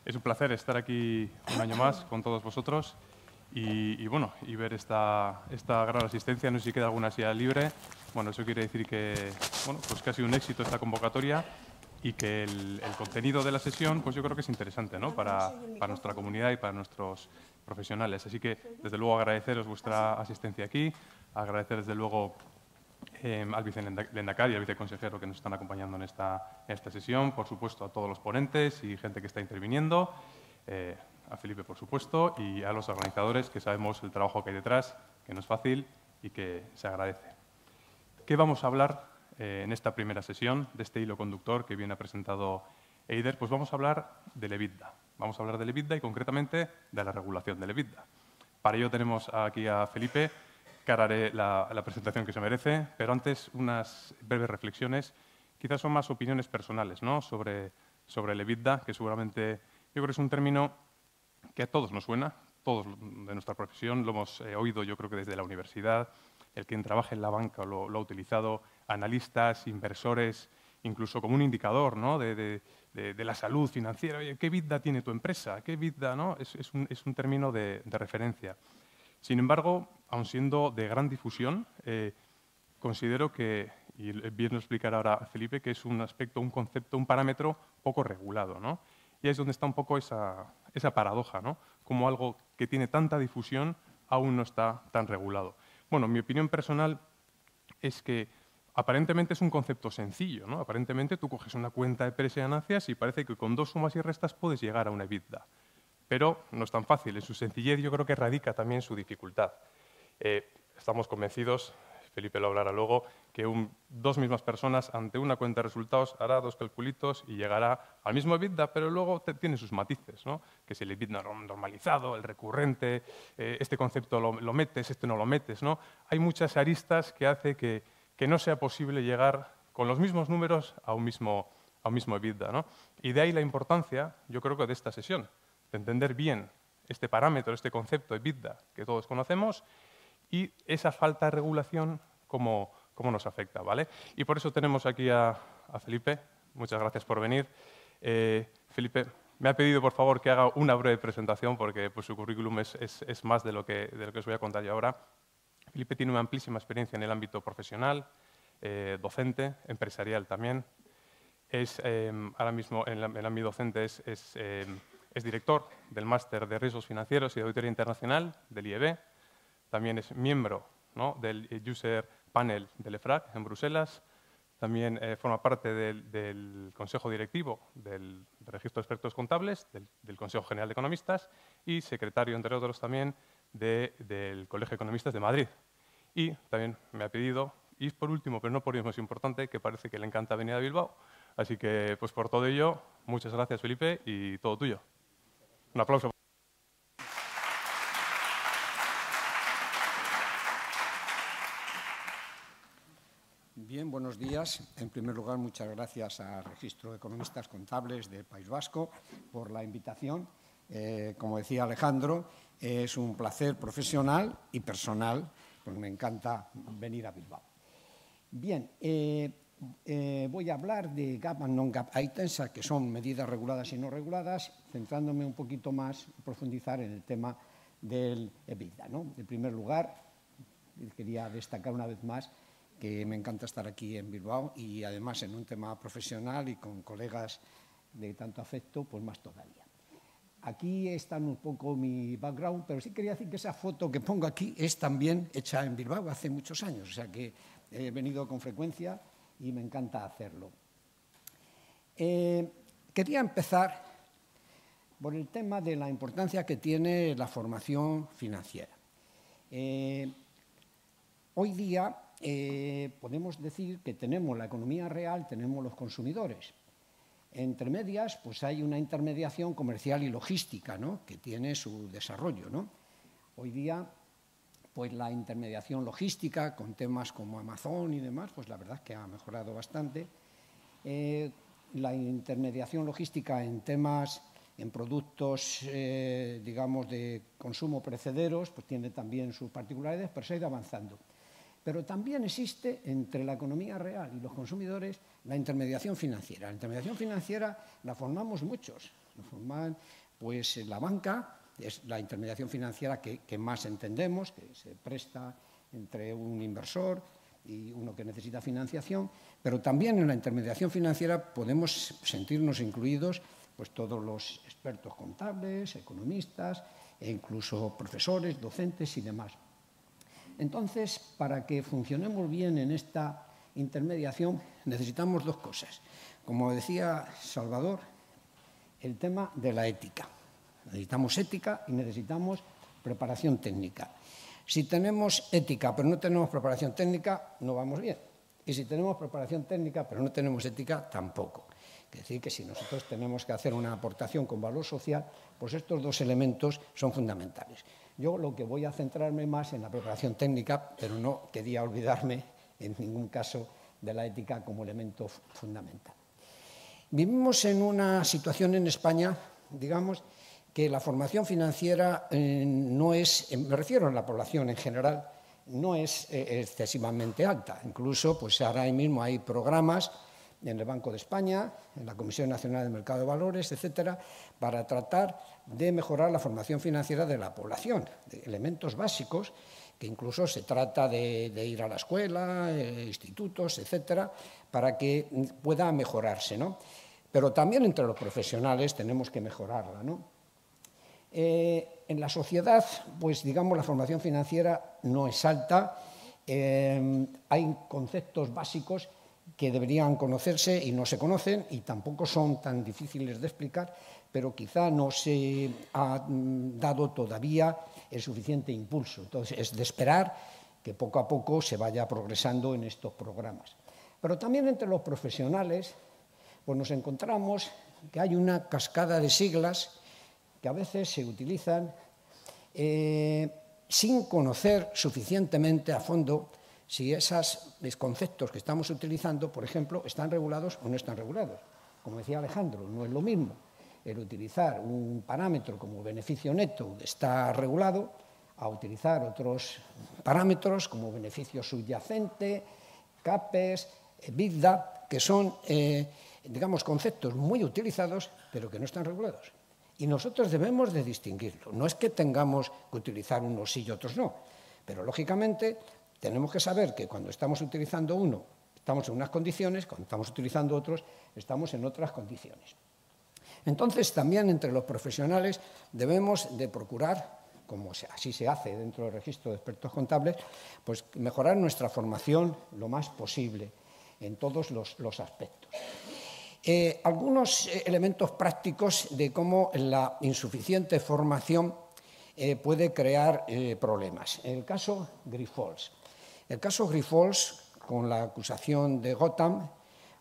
Es un placer estar aquí un año más con todos vosotros bueno, y ver esta gran asistencia. No sé si queda alguna silla libre. Bueno, eso quiere decir que, bueno, pues que ha sido un éxito esta convocatoria y que el contenido de la sesión, pues yo creo que es interesante, ¿no? Para nuestra comunidad y para nuestros profesionales. Así que, desde luego, agradeceros vuestra asistencia aquí, agradecer desde luego al vicelehendakari y al viceconsejero que nos están acompañando en esta sesión, por supuesto a todos los ponentes y gente que está interviniendo, a Felipe, por supuesto, y a los organizadores, que sabemos el trabajo que hay detrás, que no es fácil y que se agradece. ¿Qué vamos a hablar en esta primera sesión de este hilo conductor que bien ha presentado Eider? Pues vamos a hablar del EBITDA. Vamos a hablar del EBITDA y concretamente de la regulación del EBITDA. Para ello tenemos aquí a Felipe, que ahora haré la presentación que se merece, pero antes unas breves reflexiones, quizás son más opiniones personales, ¿no? sobre el EBITDA, que seguramente yo creo que es un término que a todos nos suena, todos de nuestra profesión, lo hemos oído yo creo que desde la universidad, el quien trabaja en la banca lo ha utilizado, analistas, inversores, incluso como un indicador, ¿no? de la salud financiera. Oye, ¿qué EBITDA tiene tu empresa? ¿Qué EBITDA, no? Es un término de referencia. Sin embargo, aun siendo de gran difusión, considero que, y bien lo explicará ahora Felipe, que es un aspecto, un concepto, un parámetro poco regulado, ¿no? Y es donde está un poco esa paradoja, ¿no? Como algo que tiene tanta difusión aún no está tan regulado. Bueno, mi opinión personal es que aparentemente es un concepto sencillo, ¿no? Aparentemente tú coges una cuenta de pérdidas y ganancias y parece que con dos sumas y restas puedes llegar a una EBITDA. Pero no es tan fácil. En su sencillez yo creo que radica también su dificultad. Estamos convencidos, Felipe lo hablará luego, que dos mismas personas ante una cuenta de resultados hará dos calculitos y llegará al mismo EBITDA, pero luego tiene sus matices, ¿no? Que si el EBITDA normalizado, el recurrente, este concepto lo metes, este no lo metes, ¿no? Hay muchas aristas que hace que no sea posible llegar con los mismos números a un mismo EBITDA, ¿no? Y de ahí la importancia, yo creo que de esta sesión, de entender bien este parámetro, este concepto de EBITDA que todos conocemos y esa falta de regulación, cómo nos afecta, ¿vale? Y por eso tenemos aquí a Felipe. Muchas gracias por venir. Felipe me ha pedido, por favor, que haga una breve presentación porque pues, su currículum es más de lo que os voy a contar yo ahora. Felipe tiene una amplísima experiencia en el ámbito profesional, docente, empresarial también. Ahora mismo en el ámbito docente es director del Máster de Riesgos Financieros y de Auditoría Internacional del IEB. También es miembro, ¿no? del User Panel del EFRAG en Bruselas. También forma parte del Consejo Directivo del Registro de Expertos Contables, del Consejo General de Economistas y secretario, entre otros, también del Colegio de Economistas de Madrid. Y también me ha pedido, y por último, pero no por ello más importante, que parece que le encanta venir a Bilbao. Así que, pues por todo ello, muchas gracias, Felipe, y todo tuyo. Un aplauso. Bien, buenos días. En primer lugar, muchas gracias al Registro de Economistas Contables del País Vasco por la invitación. Como decía Alejandro, es un placer profesional y personal, pues me encanta venir a Bilbao. Bien, voy a hablar de GAAP and non-GAAP items, que son medidas reguladas y no reguladas, centrándome un poquito más, profundizar en el tema del EBITDA, ¿no? En primer lugar, quería destacar una vez más que me encanta estar aquí en Bilbao y además en un tema profesional y con colegas de tanto afecto, pues más todavía. Aquí está un poco mi background, pero sí quería decir que esa foto que pongo aquí es también hecha en Bilbao hace muchos años, o sea que he venido con frecuencia y me encanta hacerlo. Quería empezar por el tema de la importancia que tiene la formación financiera. Hoy día podemos decir que tenemos la economía real, tenemos los consumidores. Entre medias, pues hay una intermediación comercial y logística, ¿no? Que tiene su desarrollo, ¿no? Hoy día, pues la intermediación logística con temas como Amazon y demás, pues la verdad es que ha mejorado bastante. La intermediación logística en temas, en productos, digamos, de consumo perecederos, pues tiene también sus particularidades, pero se ha ido avanzando. Pero también existe entre la economía real y los consumidores la intermediación financiera. La intermediación financiera la formamos muchos. La forman pues, la banca, es la intermediación financiera que más entendemos, que se presta entre un inversor y uno que necesita financiación, pero también en la intermediación financiera podemos sentirnos incluidos pues, todos los expertos contables, economistas, e incluso profesores, docentes y demás. Entonces, para que funcionemos bien en esta intermediación, necesitamos dos cosas. Como decía Salvador, el tema de la ética. Necesitamos ética y necesitamos preparación técnica. Si tenemos ética pero no tenemos preparación técnica, no vamos bien. Y si tenemos preparación técnica pero no tenemos ética, tampoco. Es decir, que si nosotros tenemos que hacer una aportación con valor social, pues estos dos elementos son fundamentales. Yo lo que voy a centrarme más en la preparación técnica, pero no quería olvidarme en ningún caso de la ética como elemento fundamental. Vivimos en una situación en España, digamos, que la formación financiera no es, me refiero a la población en general, no es excesivamente alta. Incluso, pues ahora mismo hay programas en el Banco de España, en la Comisión Nacional del Mercado de Valores, etcétera, para tratar de mejorar la formación financiera de la población, de elementos básicos, que incluso se trata de ir a la escuela, institutos, etcétera, para que pueda mejorarse, ¿no? Pero también entre los profesionales tenemos que mejorarla, ¿no? En la sociedad, pues digamos, la formación financiera no es alta, hay conceptos básicos que deberían conocerse y no se conocen y tampoco son tan difíciles de explicar, pero quizá no se ha dado todavía el suficiente impulso. Entonces, es de esperar que poco a poco se vaya progresando en estos programas. Pero también entre los profesionales, pues nos encontramos que hay una cascada de siglas que a veces se utilizan sin conocer suficientemente a fondo si esos conceptos que estamos utilizando, por ejemplo, están regulados o no están regulados. Como decía Alejandro, no es lo mismo el utilizar un parámetro como beneficio neto está regulado a utilizar otros parámetros como beneficio subyacente, CAPEX, EBITDA, que son, digamos, conceptos muy utilizados, pero que no están regulados. Y nosotros debemos de distinguirlo. No es que tengamos que utilizar unos sí y otros no, pero lógicamente tenemos que saber que cuando estamos utilizando uno estamos en unas condiciones, cuando estamos utilizando otros estamos en otras condiciones. Entonces, también entre los profesionales debemos de procurar, como así se hace dentro del registro de expertos contables, pues mejorar nuestra formación lo más posible en todos los aspectos. Algunos elementos prácticos de cómo la insuficiente formación puede crear problemas. El caso Grifols. El caso Grifols, con la acusación de Gotham,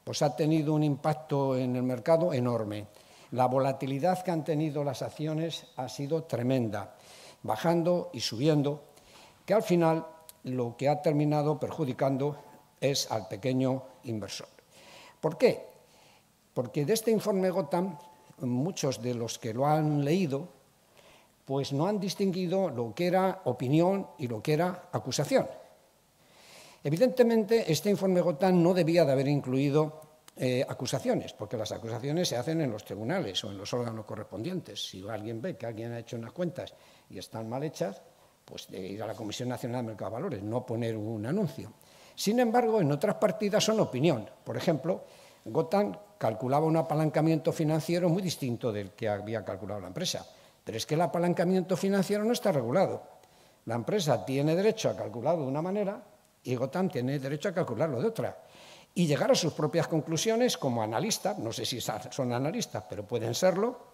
pues ha tenido un impacto en el mercado enorme. La volatilidad que han tenido las acciones ha sido tremenda, bajando y subiendo, que al final lo que ha terminado perjudicando es al pequeño inversor. ¿Por qué? Porque de este informe Gotham, muchos de los que lo han leído, pues no han distinguido lo que era opinión y lo que era acusación. Evidentemente, este informe Gotham no debía de haber incluido acusaciones, porque las acusaciones se hacen en los tribunales o en los órganos correspondientes. Si alguien ve que alguien ha hecho unas cuentas y están mal hechas, pues de ir a la Comisión Nacional del Mercado de Valores, no poner un anuncio. Sin embargo, en otras partidas son opinión. Por ejemplo, Gotham calculaba un apalancamiento financiero muy distinto del que había calculado la empresa. Pero es que el apalancamiento financiero no está regulado. La empresa tiene derecho a calcularlo de una manera y Gotham tiene derecho a calcularlo de otra. Y llegar a sus propias conclusiones como analista, no sé si son analistas, pero pueden serlo,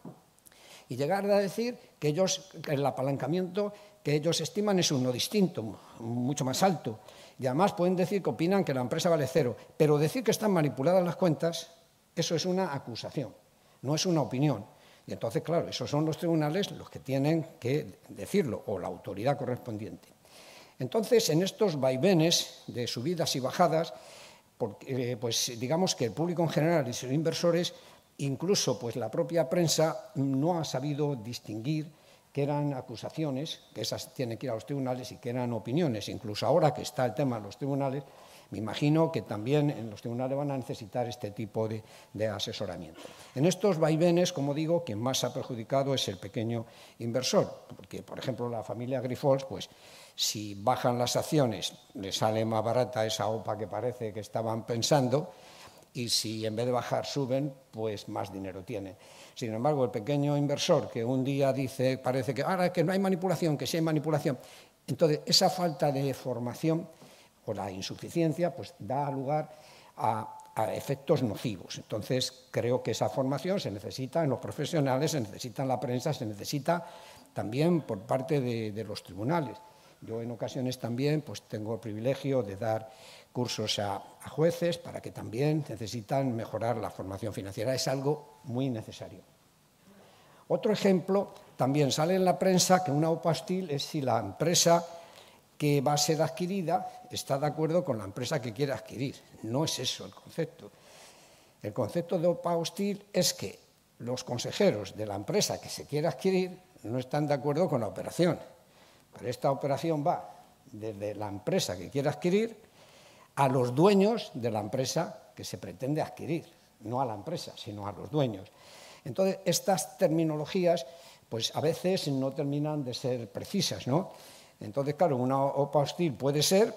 y llegar a decir que el apalancamiento que ellos estiman es uno distinto, mucho más alto. Y además pueden decir que opinan que la empresa vale cero, pero decir que están manipuladas las cuentas, eso es una acusación, no es una opinión. Y entonces, claro, esos son los tribunales los que tienen que decirlo, o la autoridad correspondiente. Entonces, en estos vaivenes de subidas y bajadas, pues digamos que el público en general y sus inversores, incluso pues la propia prensa, no ha sabido distinguir que eran acusaciones, que esas tienen que ir a los tribunales, y que eran opiniones. Incluso ahora que está el tema de los tribunales, me imagino que también en los tribunales van a necesitar este tipo de asesoramiento. En estos vaivenes, como digo, quien más ha perjudicado es el pequeño inversor, porque, por ejemplo, la familia Grifols, pues, si bajan las acciones, le sale más barata esa OPA que parece que estaban pensando, y si en vez de bajar suben, pues más dinero tienen. Sin embargo, el pequeño inversor que un día dice, parece que ahora que no hay manipulación, que sí hay manipulación, entonces esa falta de formación o la insuficiencia pues da lugar a efectos nocivos. Entonces, creo que esa formación se necesita en los profesionales, se necesita en la prensa, se necesita también por parte de los tribunales. Yo en ocasiones también pues, tengo el privilegio de dar cursos a jueces para que también necesitan mejorar la formación financiera. Es algo muy necesario. Otro ejemplo, también sale en la prensa que una OPA hostil es si la empresa que va a ser adquirida está de acuerdo con la empresa que quiere adquirir. No es eso el concepto. El concepto de OPA hostil es que los consejeros de la empresa que se quiere adquirir no están de acuerdo con la operación. Pero esta operación va desde la empresa que quiere adquirir a los dueños de la empresa que se pretende adquirir, no a la empresa, sino a los dueños. Entonces, estas terminologías, pues a veces no terminan de ser precisas, ¿no? Entonces, claro, una OPA hostil puede ser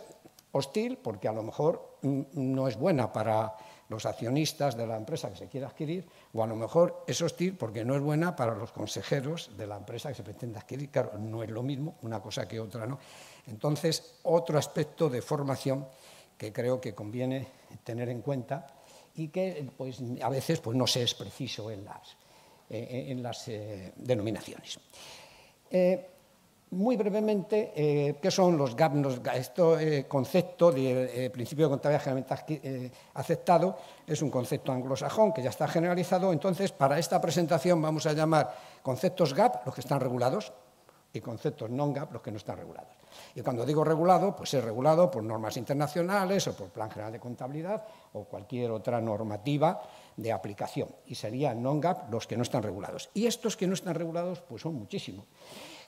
hostil porque a lo mejor no es buena para los accionistas de la empresa que se quiere adquirir, o a lo mejor es hostil porque no es buena para los consejeros de la empresa que se pretende adquirir. Claro, no es lo mismo una cosa que otra, ¿no? Entonces, otro aspecto de formación que creo que conviene tener en cuenta y que pues, a veces pues, no se es preciso en las denominaciones. Muy brevemente, ¿qué son los GAP? Este concepto de principio de contabilidad generalmente aceptado es un concepto anglosajón que ya está generalizado. Entonces, para esta presentación vamos a llamar conceptos GAP los que están regulados y conceptos non-GAP los que no están regulados. Y cuando digo regulado, pues es regulado por normas internacionales o por Plan General de Contabilidad o cualquier otra normativa de aplicación. Y serían non-GAP los que no están regulados. Y estos que no están regulados, pues son muchísimos,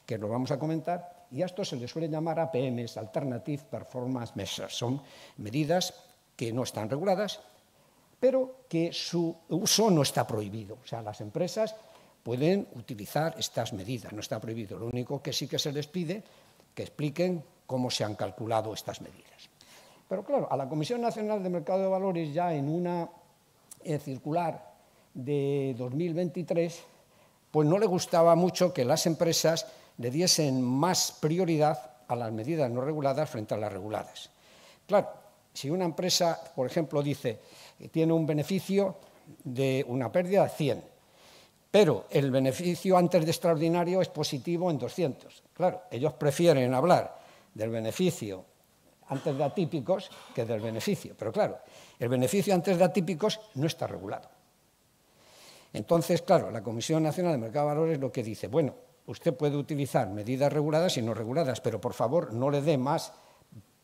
que lo vamos a comentar, y a estos se les suele llamar APMs, Alternative Performance Measures. Son medidas que no están reguladas, pero que su uso no está prohibido. O sea, las empresas pueden utilizar estas medidas, no está prohibido. Lo único que sí que se les pide que expliquen cómo se han calculado estas medidas. Pero claro, a la Comisión Nacional de Mercado de Valores ya en una circular de 2023, pues no le gustaba mucho que las empresas le diesen más prioridad a las medidas no reguladas frente a las reguladas. Claro, si una empresa, por ejemplo, dice que tiene un beneficio de una pérdida de 100, pero el beneficio antes de extraordinario es positivo en 200. Claro, ellos prefieren hablar del beneficio antes de atípicos que del beneficio. Pero claro, el beneficio antes de atípicos no está regulado. Entonces, claro, la Comisión Nacional de Mercado de Valores lo que dice, bueno, usted puede utilizar medidas reguladas y no reguladas, pero por favor no le dé más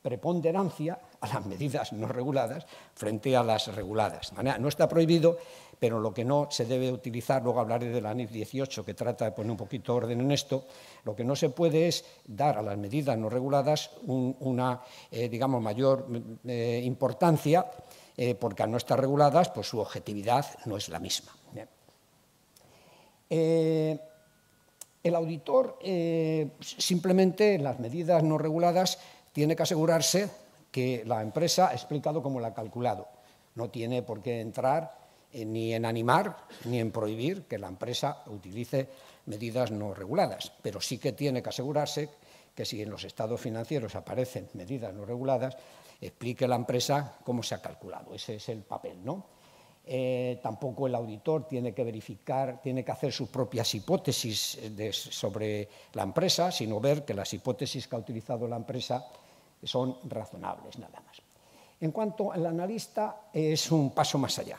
preponderancia a las medidas no reguladas frente a las reguladas. De manera, no está prohibido, pero lo que no se debe utilizar, luego hablaré de la NIF 18, que trata de poner un poquito de orden en esto, lo que no se puede es dar a las medidas no reguladas una, digamos, mayor importancia, porque al no estar reguladas, pues su objetividad no es la misma. El auditor, simplemente en las medidas no reguladas, tiene que asegurarse que la empresa ha explicado cómo la ha calculado. No tiene por qué entrar ni en animar ni en prohibir que la empresa utilice medidas no reguladas, pero sí que tiene que asegurarse que si en los estados financieros aparecen medidas no reguladas, explique la empresa cómo se ha calculado. Ese es el papel, ¿no? Tampoco el auditor tiene que verificar, tiene que hacer sus propias hipótesis sobre la empresa, sino ver que las hipótesis que ha utilizado la empresa son razonables, nada más. En cuanto al analista, es un paso más allá.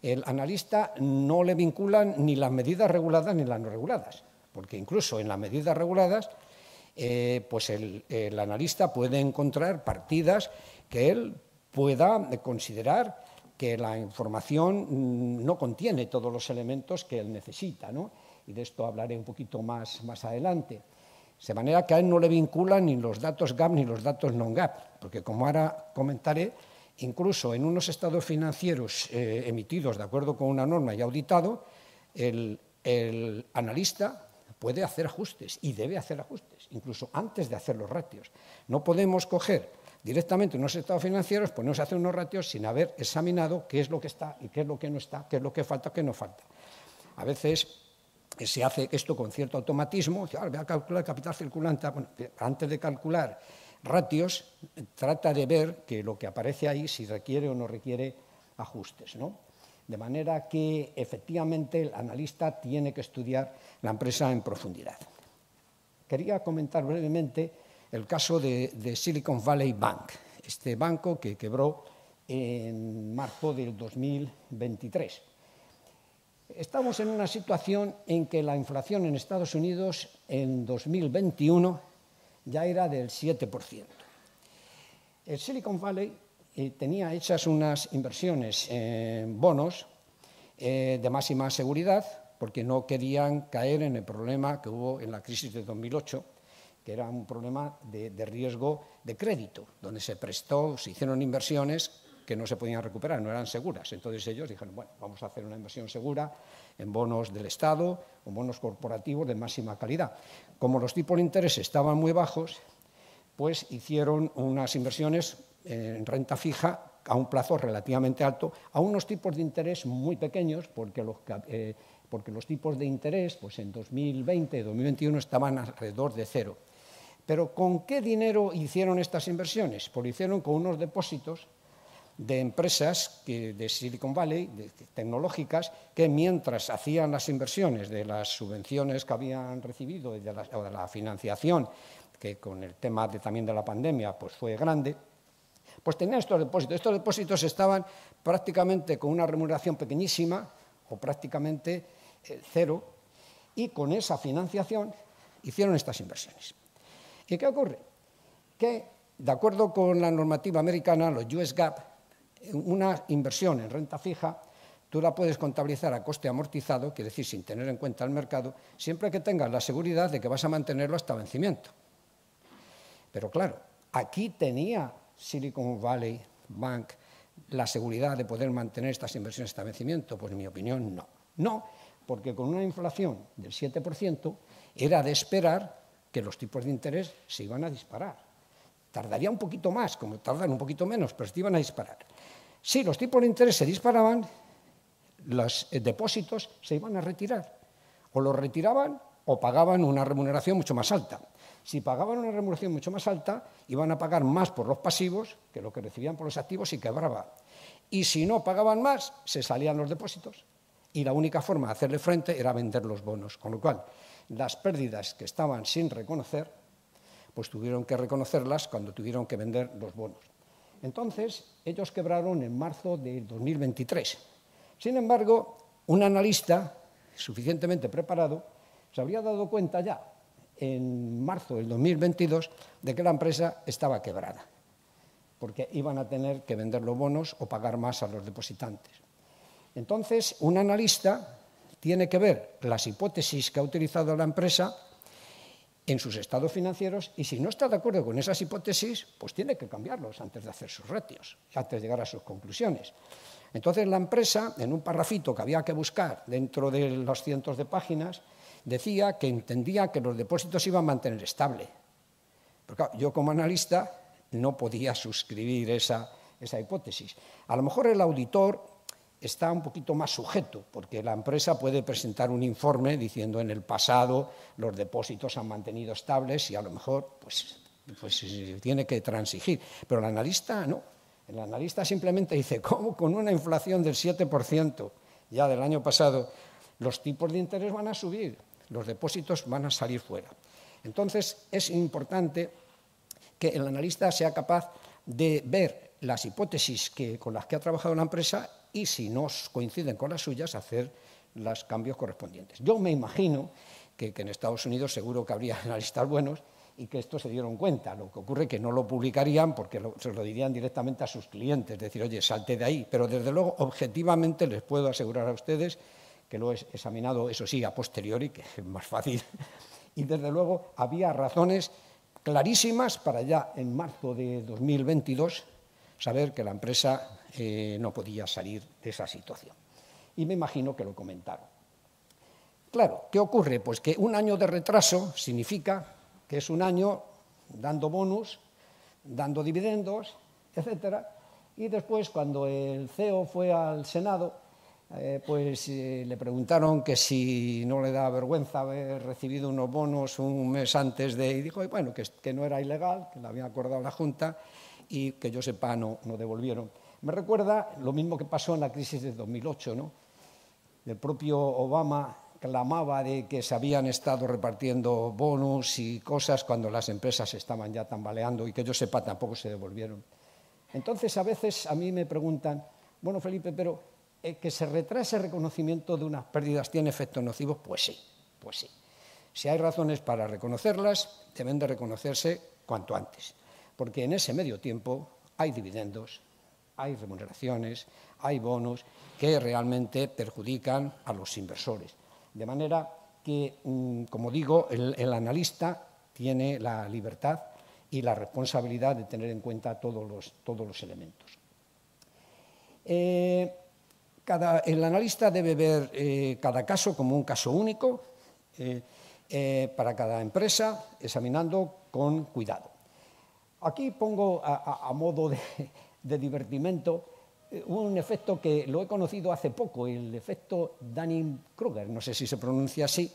El analista no le vinculan ni las medidas reguladas ni las no reguladas, porque incluso en las medidas reguladas, pues el analista puede encontrar partidas que él pueda considerar que la información no contiene todos los elementos que él necesita, ¿no? y de esto hablaré un poquito más adelante. De manera que a él no le vinculan ni los datos GAAP ni los datos non-GAAP, porque como ahora comentaré, incluso en unos estados financieros emitidos de acuerdo con una norma y auditado, el analista puede hacer ajustes y debe hacer ajustes, incluso antes de hacer los ratios. No podemos coger directamente unos estados financieros, ponernos a hacer unos ratios sin haber examinado qué es lo que está y qué es lo que no está, qué es lo que falta, qué no falta. A veces se hace esto con cierto automatismo, voy a calcular capital circulante, bueno, antes de calcular ratios, trata de ver que lo que aparece ahí si requiere o no requiere ajustes, ¿no? De manera que, efectivamente, el analista tiene que estudiar la empresa en profundidad. Quería comentar brevemente el caso de Silicon Valley Bank, este banco que quebró en marzo del 2023. Estamos en una situación en que la inflación en Estados Unidos en 2021 ya era del 7%. El Silicon Valley tenía hechas unas inversiones en bonos de máxima seguridad porque no querían caer en el problema que hubo en la crisis de 2008, que era un problema de riesgo de crédito, donde se hicieron inversiones que no se podían recuperar, no eran seguras. Entonces ellos dijeron, bueno, vamos a hacer una inversión segura en bonos del Estado o bonos corporativos de máxima calidad. Como los tipos de interés estaban muy bajos, pues hicieron unas inversiones en renta fija a un plazo relativamente alto, a unos tipos de interés muy pequeños, porque los tipos de interés pues en 2020 y 2021 estaban alrededor de cero. Pero ¿con qué dinero hicieron estas inversiones? Pues lo hicieron con unos depósitos de empresas de Silicon Valley, tecnológicas, que mientras hacían las inversiones de las subvenciones que habían recibido o de la financiación, que con el tema también de la pandemia pues fue grande, pues tenían estos depósitos. Estos depósitos estaban prácticamente con una remuneración pequeñísima o prácticamente cero, y con esa financiación hicieron estas inversiones. ¿Y qué ocurre? Que, de acuerdo con la normativa americana, los US GAAP, una inversión en renta fija tú la puedes contabilizar a coste amortizado, quiere decir sin tener en cuenta el mercado, siempre que tengas la seguridad de que vas a mantenerlo hasta vencimiento. Pero claro, aquí tenía Silicon Valley Bank la seguridad de poder mantener estas inversiones hasta vencimiento. Pues en mi opinión no. No, porque con una inflación del 7% era de esperar que los tipos de interés se iban a disparar. Tardaría un poquito más, como tardan un poquito menos, pero se iban a disparar. Si los tipos de interés se disparaban, los depósitos se iban a retirar. O los retiraban o pagaban una remuneración mucho más alta. Si pagaban una remuneración mucho más alta, iban a pagar más por los pasivos que lo que recibían por los activos y quebraba. Y si no pagaban más, se salían los depósitos. Y la única forma de hacerle frente era vender los bonos. Con lo cual, las pérdidas que estaban sin reconocer, pues tuvieron que reconocerlas cuando tuvieron que vender los bonos. Entonces, ellos quebraron en marzo de 2023. Sin embargo, un analista suficientemente preparado se habría dado cuenta ya en marzo del 2022 de que la empresa estaba quebrada, porque iban a tener que vender los bonos o pagar más a los depositantes. Entonces, un analista tiene que ver las hipótesis que ha utilizado la empresa en sus estados financieros y si no está de acuerdo con esas hipótesis, pues tiene que cambiarlos antes de hacer sus ratios, antes de llegar a sus conclusiones. Entonces la empresa, en un parrafito que había que buscar dentro de los cientos de páginas, decía que entendía que los depósitos se iban a mantener estable. Pero claro, yo como analista no podía suscribir esa hipótesis. A lo mejor el auditor está un poquito más sujeto, porque la empresa puede presentar un informe diciendo en el pasado los depósitos han mantenido estables y a lo mejor pues tiene que transigir. Pero el analista no. El analista simplemente dice, ¿cómo con una inflación del 7% ya del año pasado los tipos de interés van a subir, los depósitos van a salir fuera? Entonces es importante que el analista sea capaz de ver las hipótesis con las que ha trabajado la empresa y si no coinciden con las suyas, hacer los cambios correspondientes. Yo me imagino que en Estados Unidos seguro que habría analistas buenos y que esto se dieron cuenta. Lo que ocurre es que no lo publicarían porque se lo dirían directamente a sus clientes, decir, oye, salte de ahí. Pero desde luego, objetivamente, les puedo asegurar a ustedes que lo he examinado, eso sí, a posteriori, que es más fácil, y desde luego había razones clarísimas para ya en marzo de 2022 saber que la empresa no podía salir de esa situación. Y me imagino que lo comentaron. Claro, ¿qué ocurre? Pues que un año de retraso significa que es un año dando bonus, dando dividendos, etcétera, y después cuando el CEO fue al Senado, le preguntaron que si no le da vergüenza haber recibido unos bonos un mes antes de... Y dijo, bueno, que no era ilegal, que lo había acordado la Junta y que yo sepa no devolvieron. Me recuerda lo mismo que pasó en la crisis de 2008, ¿no? El propio Obama clamaba de que se habían estado repartiendo bonus y cosas cuando las empresas estaban ya tambaleando y que yo sepa tampoco se devolvieron. Entonces, a veces a mí me preguntan, bueno, Felipe, pero ¿que se retrase el reconocimiento de unas pérdidas tiene efectos nocivos? Pues sí, pues sí. Si hay razones para reconocerlas, deben de reconocerse cuanto antes, porque en ese medio tiempo hay dividendos, hay remuneraciones, hay bonos que realmente perjudican a los inversores. De manera que, como digo, el analista tiene la libertad y la responsabilidad de tener en cuenta todos los elementos. El analista debe ver cada caso como un caso único para cada empresa, examinando con cuidado. Aquí pongo a modo de divertimento un efecto que lo he conocido hace poco, el efecto Dunning-Kruger, no sé si se pronuncia así,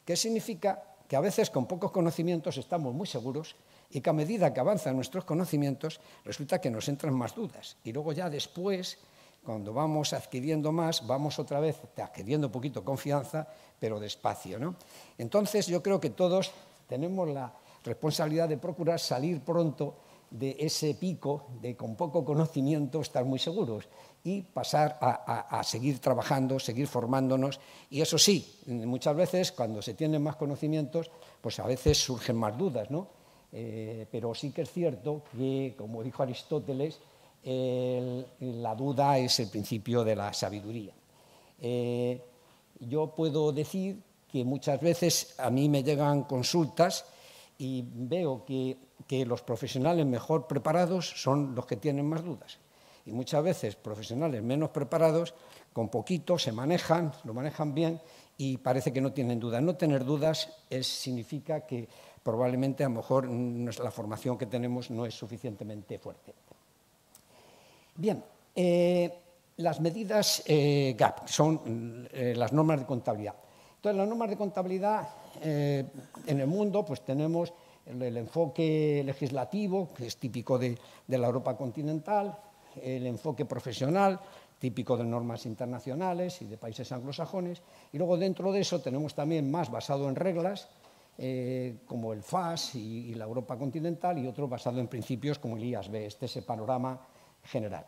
que significa que a veces con pocos conocimientos estamos muy seguros y que a medida que avanzan nuestros conocimientos resulta que nos entran más dudas y luego ya después, cuando vamos adquiriendo más, vamos otra vez adquiriendo un poquito confianza, pero despacio, ¿no? Entonces yo creo que todos tenemos la responsabilidad de procurar salir pronto de ese pico de con poco conocimiento estar muy seguros y pasar a seguir trabajando, seguir formándonos. Y eso sí, muchas veces cuando se tienen más conocimientos, pues a veces surgen más dudas, ¿no? Pero sí que es cierto que, como dijo Aristóteles, la duda es el principio de la sabiduría. Yo puedo decir que muchas veces a mí me llegan consultas y veo que los profesionales mejor preparados son los que tienen más dudas. Y muchas veces profesionales menos preparados, con poquito se manejan, lo manejan bien y parece que no tienen dudas. No tener dudas significa que probablemente a lo mejor la formación que tenemos no es suficientemente fuerte. Bien, las medidas GAP son las normas de contabilidad. Entonces, las normas de contabilidad en el mundo pues tenemos el enfoque legislativo, que es típico de la Europa continental, el enfoque profesional, típico de normas internacionales y de países anglosajones, y luego dentro de eso tenemos también más basado en reglas, como el FAS y la Europa continental, y otro basado en principios como el IASB. Este es el panorama general.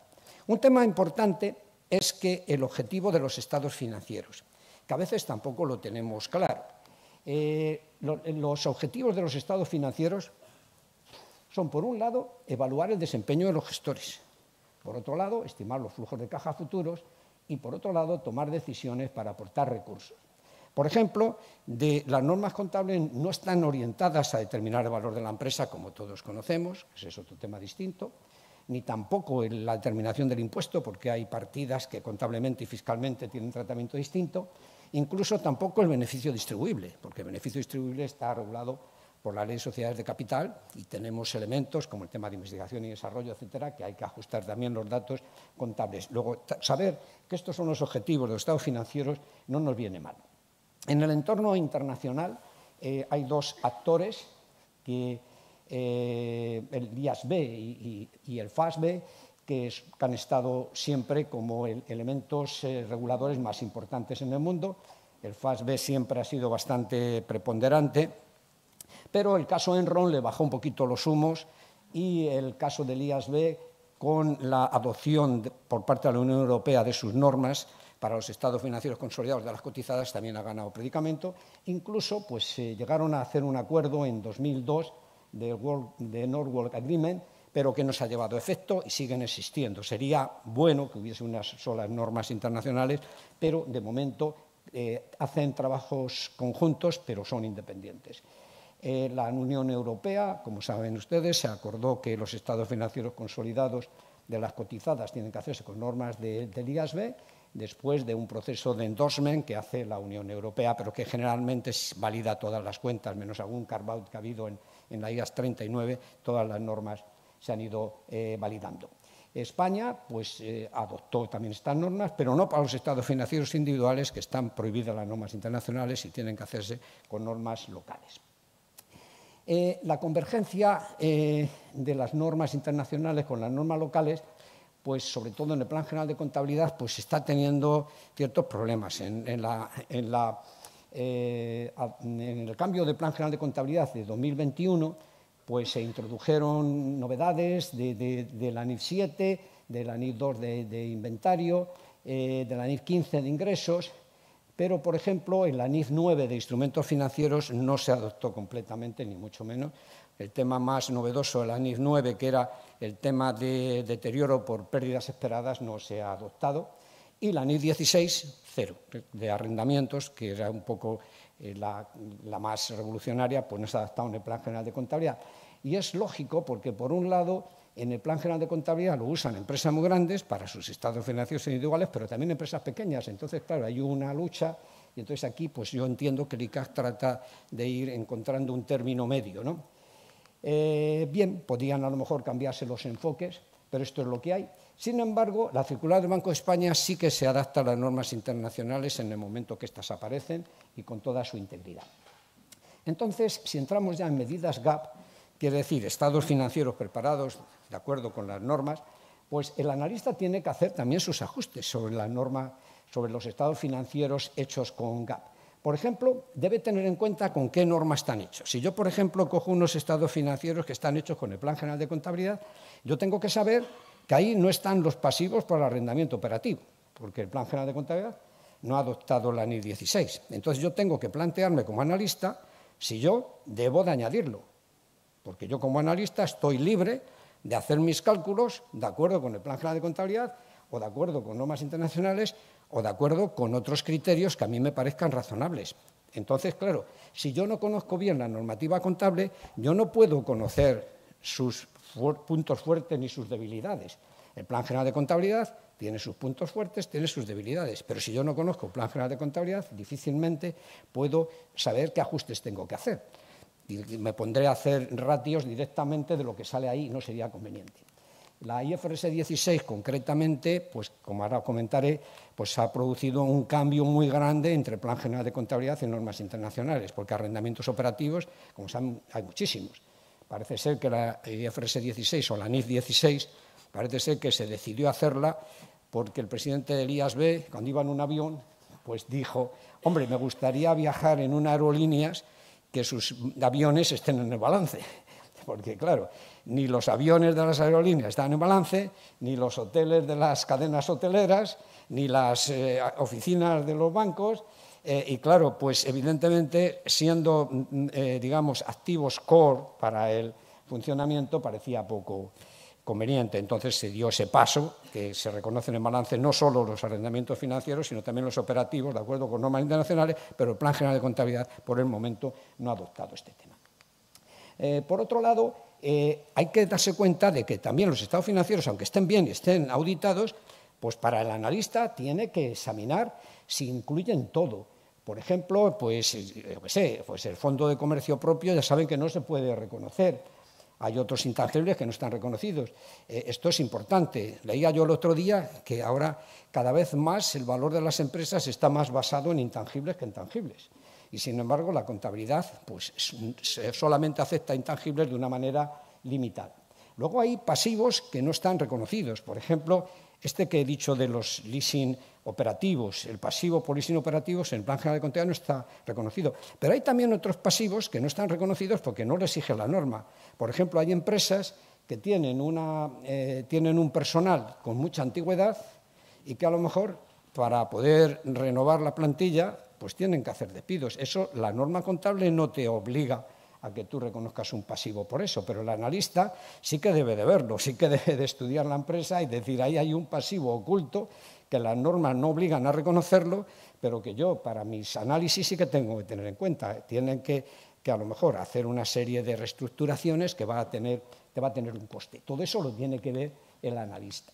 Un tema importante es que el objetivo de los estados financieros, que a veces tampoco lo tenemos claro. Los objetivos de los estados financieros son, por un lado, evaluar el desempeño de los gestores, por otro lado, estimar los flujos de caja futuros y, por otro lado, tomar decisiones para aportar recursos. Por ejemplo, las normas contables no están orientadas a determinar el valor de la empresa, como todos conocemos, ese es otro tema distinto, ni tampoco en la determinación del impuesto, porque hay partidas que contablemente y fiscalmente tienen un tratamiento distinto, incluso tampoco el beneficio distribuible, porque el beneficio distribuible está regulado por la Ley de Sociedades de Capital y tenemos elementos como el tema de investigación y desarrollo, etcétera, que hay que ajustar también los datos contables. Luego, saber que estos son los objetivos de los estados financieros no nos viene mal. En el entorno internacional hay dos actores que el IASB y el FASB, que han estado siempre como elementos reguladores más importantes en el mundo. El FASB siempre ha sido bastante preponderante, pero el caso Enron le bajó un poquito los humos y el caso del IASB, con la adopción por parte de la Unión Europea de sus normas para los estados financieros consolidados de las cotizadas, también ha ganado predicamento. Incluso pues, llegaron a hacer un acuerdo en 2002 de Norwalk Agreement, pero que no se ha llevado a efecto y siguen existiendo. Sería bueno que hubiese unas solas normas internacionales, pero de momento hacen trabajos conjuntos, pero son independientes. La Unión Europea, como saben ustedes, se acordó que los estados financieros consolidados de las cotizadas tienen que hacerse con normas del IASB, después de un proceso de endorsement que hace la Unión Europea, pero que generalmente valida todas las cuentas, menos algún carve-out que ha habido en la IAS 39, todas las normas se han ido validando. España pues, adoptó también estas normas, pero no para los estados financieros individuales, que están prohibidas las normas internacionales y tienen que hacerse con normas locales. La convergencia de las normas internacionales con las normas locales, pues sobre todo en el Plan General de Contabilidad, pues está teniendo ciertos problemas. En el cambio del Plan General de Contabilidad de 2021, pues se introdujeron novedades de la NIF 7, de la NIF 2 de inventario, de la NIF 15 de ingresos, pero, por ejemplo, en la NIF 9 de instrumentos financieros no se adoptó completamente, ni mucho menos. El tema más novedoso de la NIF 9, que era el tema de deterioro por pérdidas esperadas, no se ha adoptado. Y la NIF 16, cero, de arrendamientos, que era un poco la más revolucionaria, pues no se ha adaptado en el Plan General de Contabilidad. Y es lógico porque, por un lado, en el Plan General de Contabilidad lo usan empresas muy grandes para sus estados financieros individuales, pero también empresas pequeñas. Entonces, claro, hay una lucha y entonces aquí pues yo entiendo que el ICAC trata de ir encontrando un término medio, ¿no? Bien, podrían a lo mejor cambiarse los enfoques, pero esto es lo que hay. Sin embargo, la circular del Banco de España sí que se adapta a las normas internacionales en el momento que éstas aparecen y con toda su integridad. Entonces, si entramos ya en medidas GAP, quiere decir estados financieros preparados de acuerdo con las normas, pues el analista tiene que hacer también sus ajustes sobre la norma, sobre los estados financieros hechos con GAP. Por ejemplo, debe tener en cuenta con qué norma están hechos. Si yo, por ejemplo, cojo unos estados financieros que están hechos con el Plan General de Contabilidad, yo tengo que saber que ahí no están los pasivos por el arrendamiento operativo, porque el Plan General de Contabilidad no ha adoptado la NIF 16. Entonces, yo tengo que plantearme como analista si yo debo de añadirlo, porque yo como analista estoy libre de hacer mis cálculos de acuerdo con el Plan General de Contabilidad o de acuerdo con normas internacionales o de acuerdo con otros criterios que a mí me parezcan razonables. Entonces, claro, si yo no conozco bien la normativa contable, yo no puedo conocer sus puntos fuertes ni sus debilidades. El Plan General de Contabilidad tiene sus puntos fuertes, tiene sus debilidades, pero si yo no conozco el Plan General de Contabilidad, difícilmente puedo saber qué ajustes tengo que hacer. Y me pondré a hacer ratios directamente de lo que sale ahí y no sería conveniente. La IFRS 16, concretamente, pues como ahora comentaré, pues ha producido un cambio muy grande entre el Plan General de Contabilidad y normas internacionales, porque arrendamientos operativos, como saben, hay muchísimos. Parece ser que la IFRS 16 o la NIF 16, parece ser que se decidió hacerla porque el presidente del IASB, cuando iba en un avión, pues dijo, hombre, me gustaría viajar en unas aerolíneas que sus aviones estén en el balance, porque claro, ni los aviones de las aerolíneas están en balance, ni los hoteles de las cadenas hoteleras, ni las oficinas de los bancos, y claro, pues evidentemente siendo, digamos, activos core para el funcionamiento parecía poco conveniente. Entonces se dio ese paso, que se reconocen en balance no solo los arrendamientos financieros, sino también los operativos, de acuerdo con normas internacionales, pero el Plan General de Contabilidad, por el momento, no ha adoptado este tema. Por otro lado, hay que darse cuenta de que también los estados financieros, aunque estén bien y estén auditados, pues para el analista tiene que examinar si incluyen todo. Por ejemplo, pues, yo qué sé, pues el fondo de comercio propio ya saben que no se puede reconocer. Hay otros intangibles que no están reconocidos. Esto es importante. Leía yo el otro día que ahora cada vez más el valor de las empresas está más basado en intangibles que en tangibles. Y, sin embargo, la contabilidad pues, solamente acepta intangibles de una manera limitada. Luego hay pasivos que no están reconocidos. Por ejemplo, este que he dicho de los leasing operativos, el pasivo por leasing operativos en el Plan General de Contabilidad no está reconocido. Pero hay también otros pasivos que no están reconocidos porque no lo exige la norma. Por ejemplo, hay empresas que tienen un personal con mucha antigüedad y que a lo mejor para poder renovar la plantilla pues tienen que hacer despidos. Eso la norma contable no te obliga a que tú reconozcas un pasivo por eso, pero el analista sí que debe de verlo, sí que debe de estudiar la empresa y decir, ahí hay un pasivo oculto que las normas no obligan a reconocerlo, pero que yo, para mis análisis, sí que tengo que tener en cuenta. Tienen que a lo mejor hacer una serie de reestructuraciones que va a tener un coste. Todo eso lo tiene que ver el analista.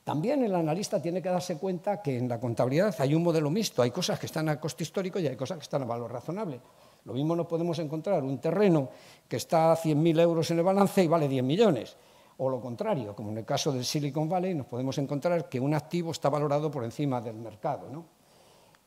También el analista tiene que darse cuenta que en la contabilidad hay un modelo mixto, hay cosas que están a coste histórico y hay cosas que están a valor razonable. Lo mismo no podemos encontrar un terreno que está a 100.000 euros en el balance y vale 10 millones. O lo contrario, como en el caso del Silicon Valley, nos podemos encontrar que un activo está valorado por encima del mercado, ¿no?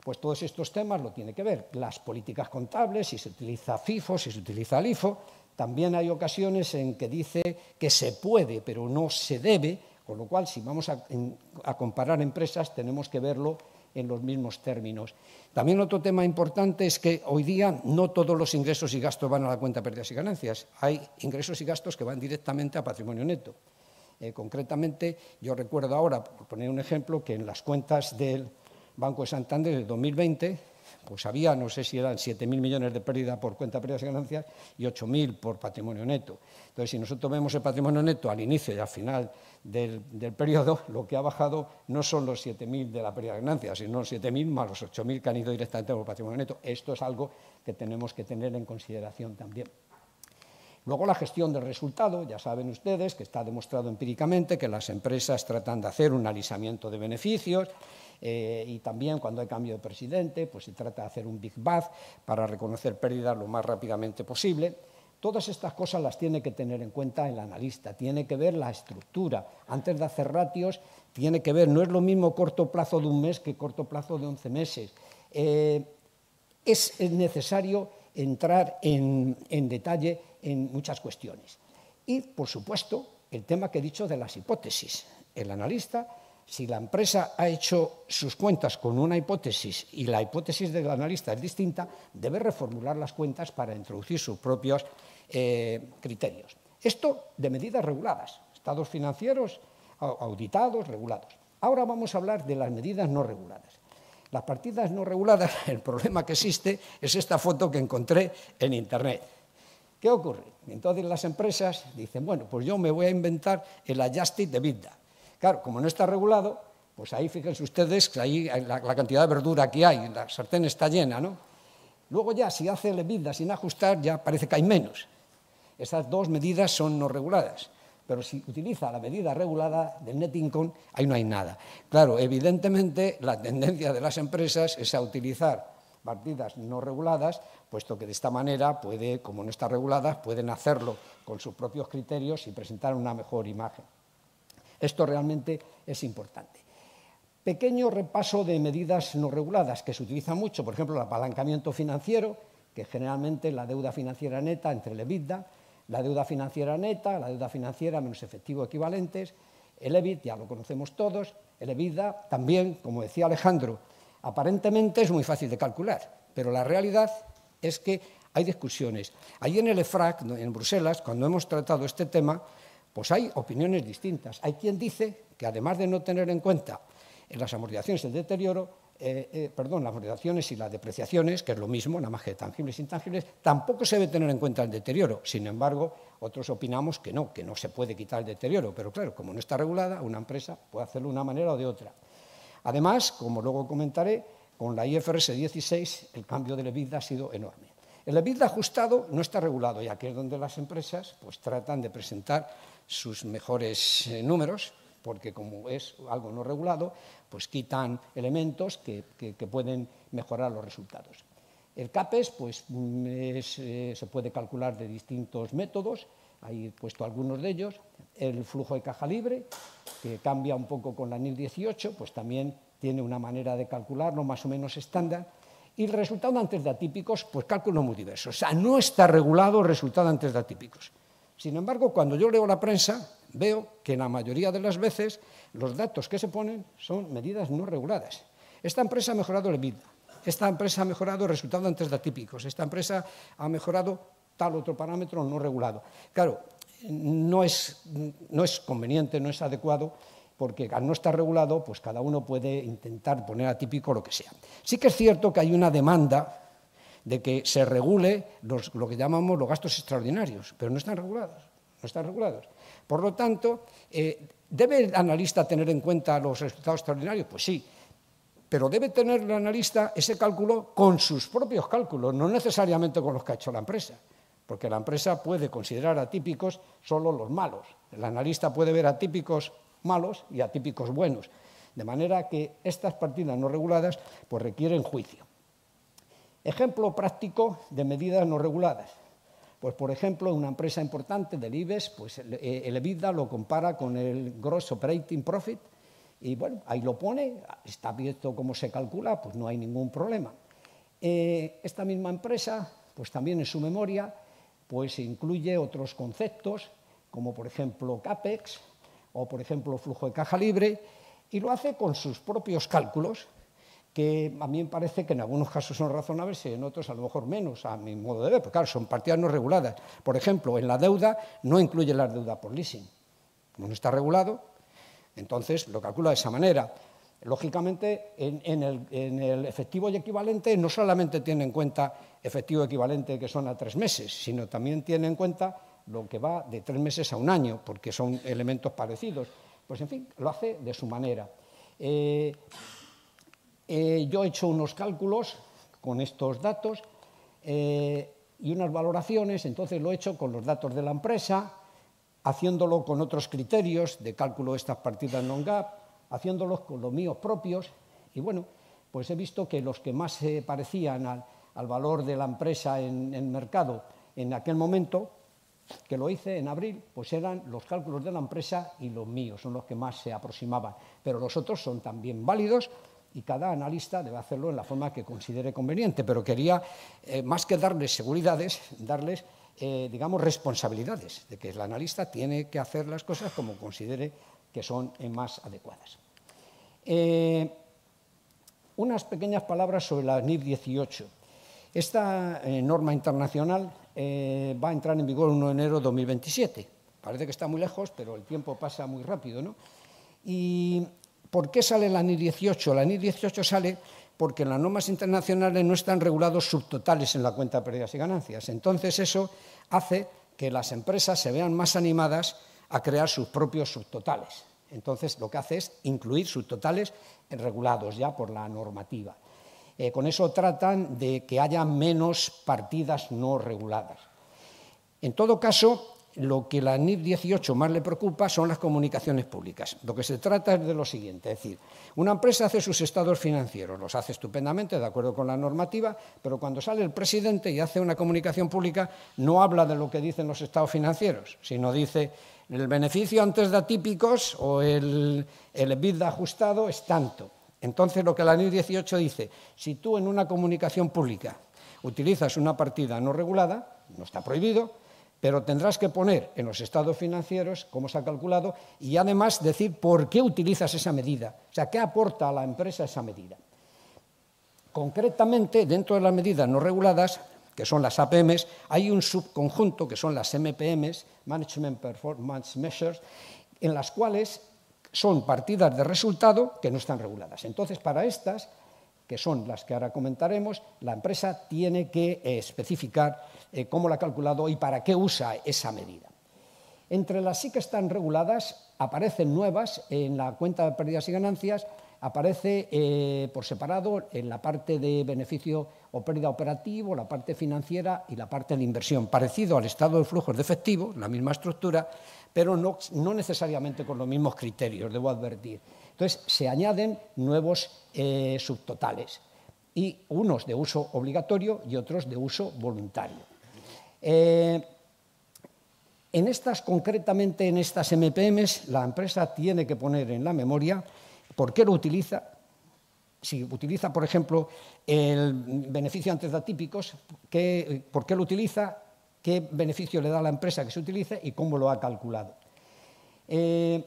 Pues todos estos temas lo tiene que ver. Las políticas contables, si se utiliza FIFO, si se utiliza LIFO. También hay ocasiones en que dice que se puede, pero no se debe, con lo cual, si vamos a comparar empresas, tenemos que verlo en los mismos términos. También otro tema importante es que hoy día no todos los ingresos y gastos van a la cuenta de pérdidas y ganancias. Hay ingresos y gastos que van directamente a patrimonio neto. Concretamente, yo recuerdo ahora, por poner un ejemplo, que en las cuentas del Banco de Santander del 2020, pues había, no sé si eran 7.000 millones de pérdida por cuenta de pérdidas y ganancias y 8.000 por patrimonio neto. Entonces, si nosotros vemos el patrimonio neto al inicio y al final del periodo, lo que ha bajado no son los 7.000 de la pérdida de ganancias, sino los 7.000 más los 8.000 que han ido directamente por patrimonio neto. Esto es algo que tenemos que tener en consideración también. Luego la gestión del resultado, ya saben ustedes que está demostrado empíricamente que las empresas tratan de hacer un alisamiento de beneficios y también cuando hay cambio de presidente, pues se trata de hacer un Big Bang para reconocer pérdidas lo más rápidamente posible. Todas estas cosas las tiene que tener en cuenta el analista, tiene que ver la estructura. Antes de hacer ratios, tiene que ver, no es lo mismo corto plazo de un mes que corto plazo de 11 meses. Es necesario entrar en detalle en muchas cuestiones. Y, por supuesto, el tema que he dicho de las hipótesis. El analista, si la empresa ha hecho sus cuentas con una hipótesis y la hipótesis del analista es distinta, debe reformular las cuentas para introducir sus propios criterios. Esto de medidas reguladas, estados financieros auditados, regulados. Ahora vamos a hablar de las medidas no reguladas. Las partidas no reguladas, el problema que existe es esta foto que encontré en Internet. ¿Qué ocurre? Entonces las empresas dicen, bueno, pues yo me voy a inventar el adjusted EBITDA. Claro, como no está regulado, pues ahí fíjense ustedes que ahí la cantidad de verdura que hay, la sartén está llena, ¿no? Luego ya, si hace el EBITDA sin ajustar, ya parece que hay menos. Esas dos medidas son no reguladas. Pero si utiliza la medida regulada del net income, ahí no hay nada. Claro, evidentemente la tendencia de las empresas es a utilizar partidas no reguladas, puesto que de esta manera, como no está regulada, pueden hacerlo con sus propios criterios y presentar una mejor imagen. Esto realmente es importante. Pequeño repaso de medidas no reguladas que se utilizan mucho, por ejemplo, el apalancamiento financiero, que generalmente la deuda financiera neta entre el EBITDA, la deuda financiera neta, la deuda financiera menos efectivo equivalentes, el EBIT, ya lo conocemos todos, el EBITDA también, como decía Alejandro, aparentemente es muy fácil de calcular, pero la realidad es que hay discusiones. Ahí en el EFRAC, en Bruselas, cuando hemos tratado este tema, pues hay opiniones distintas. Hay quien dice que además de no tener en cuenta las amortizaciones y el deterioro, las amortizaciones y las depreciaciones, que es lo mismo, nada más que tangibles e intangibles, tampoco se debe tener en cuenta el deterioro. Sin embargo, otros opinamos que no se puede quitar el deterioro, pero claro, como no está regulada, una empresa puede hacerlo de una manera o de otra. Además, como luego comentaré, con la IFRS 16 el cambio del EBITDA ha sido enorme. El EBITDA ajustado no está regulado, ya que es donde las empresas pues, tratan de presentar sus mejores números, porque como es algo no regulado, pues quitan elementos que pueden mejorar los resultados. El CAPEX pues, se puede calcular de distintos métodos, ahí he puesto algunos de ellos. El flujo de caja libre, que cambia un poco con la NIL 18, pues también tiene una manera de calcularlo más o menos estándar. Y el resultado antes de atípicos, pues cálculos muy diversos. O sea, no está regulado el resultado antes de atípicos. Sin embargo, cuando yo leo la prensa, veo que la mayoría de las veces los datos que se ponen son medidas no reguladas. Esta empresa ha mejorado el EBITDA, esta empresa ha mejorado el resultado antes de atípicos, esta empresa ha mejorado tal otro parámetro no regulado. Claro, no es conveniente, no es adecuado, porque al no estar regulado, pues cada uno puede intentar poner atípico lo que sea. Sí que es cierto que hay una demanda de que se regule lo que llamamos los gastos extraordinarios, pero no están regulados, no están regulados. Por lo tanto, ¿debe el analista tener en cuenta los resultados extraordinarios? Pues sí, pero debe tener el analista ese cálculo con sus propios cálculos, no necesariamente con los que ha hecho la empresa, porque la empresa puede considerar atípicos solo los malos. El analista puede ver atípicos malos y atípicos buenos, de manera que estas partidas no reguladas pues requieren juicio. Ejemplo práctico de medidas no reguladas. Pues, por ejemplo, una empresa importante del IBEX, pues el EBITDA lo compara con el Gross Operating Profit y, bueno, ahí lo pone, está visto cómo se calcula, pues no hay ningún problema. Esta misma empresa, pues también en su memoria, pues incluye otros conceptos, como por ejemplo CAPEX o, por ejemplo, flujo de caja libre, y lo hace con sus propios cálculos, que a mí me parece que en algunos casos son razonables y en otros a lo mejor menos, a mi modo de ver, porque claro, son partidas no reguladas. Por ejemplo, en la deuda no incluye la deuda por leasing, no está regulado, entonces lo calcula de esa manera. Lógicamente, en el efectivo y equivalente no solamente tiene en cuenta efectivo equivalente que son a 3 meses, sino también tiene en cuenta lo que va de 3 meses a un año, porque son elementos parecidos. Pues, en fin, lo hace de su manera. Yo he hecho unos cálculos con estos datos y unas valoraciones, entonces lo he hecho con los datos de la empresa, haciéndolo con otros criterios de cálculo de estas partidas non-GAAP, haciéndolos con los míos propios, y bueno, pues he visto que los que más se parecían al valor de la empresa en el mercado en aquel momento, que lo hice en abril, pues eran los cálculos de la empresa y los míos, son los que más se aproximaban, pero los otros son también válidos y cada analista debe hacerlo en la forma que considere conveniente, pero quería, más que darles seguridades, darles, digamos, responsabilidades, de que el analista tiene que hacer las cosas como considere que son más adecuadas. Unas pequeñas palabras sobre la NIF 18. Esta norma internacional va a entrar en vigor el 1 de enero de 2027. Parece que está muy lejos, pero el tiempo pasa muy rápido, ¿no? Y ¿por qué sale la NIF 18? La NIF 18 sale porque en las normas internacionales no están regulados subtotales en la cuenta de pérdidas y ganancias. Entonces, eso hace que las empresas se vean más animadas a crear sus propios subtotales. Entonces, lo que hace es incluir subtotales regulados ya por la normativa. Con eso tratan de que haya menos partidas no reguladas. En todo caso, lo que la NIF 18 más le preocupa son las comunicaciones públicas. Lo que se trata es de lo siguiente, es decir, una empresa hace sus estados financieros, los hace estupendamente, de acuerdo con la normativa, pero cuando sale el presidente y hace una comunicación pública, no habla de lo que dicen los estados financieros, sino dice el beneficio antes de atípicos o el EBITDA ajustado es tanto. Entonces, lo que la NIF 18 dice, si tú en una comunicación pública utilizas una partida no regulada, no está prohibido, pero tendrás que poner en los estados financieros cómo se ha calculado y además decir por qué utilizas esa medida, o sea, qué aporta a la empresa esa medida. Concretamente, dentro de las medidas no reguladas, que son las APMs, hay un subconjunto que son las MPMs, Management Performance Measures, en las cuales son partidas de resultado que no están reguladas. Entonces, para estas, que son las que ahora comentaremos, la empresa tiene que especificar cómo la ha calculado y para qué usa esa medida. Entre las sí que están reguladas, aparecen nuevas en la cuenta de pérdidas y ganancias, aparece por separado en la parte de beneficio o pérdida operativo, la parte financiera y la parte de inversión, parecido al estado de flujos de efectivo, la misma estructura, pero no necesariamente con los mismos criterios, debo advertir. Entonces, se añaden nuevos subtotales, y unos de uso obligatorio y otros de uso voluntario. Concretamente en estas MPMs, la empresa tiene que poner en la memoria por qué lo utiliza. Si utiliza, por ejemplo, el beneficio antes de atípicos, por qué lo utiliza, qué beneficio le da a la empresa que se utilice y cómo lo ha calculado. Tiene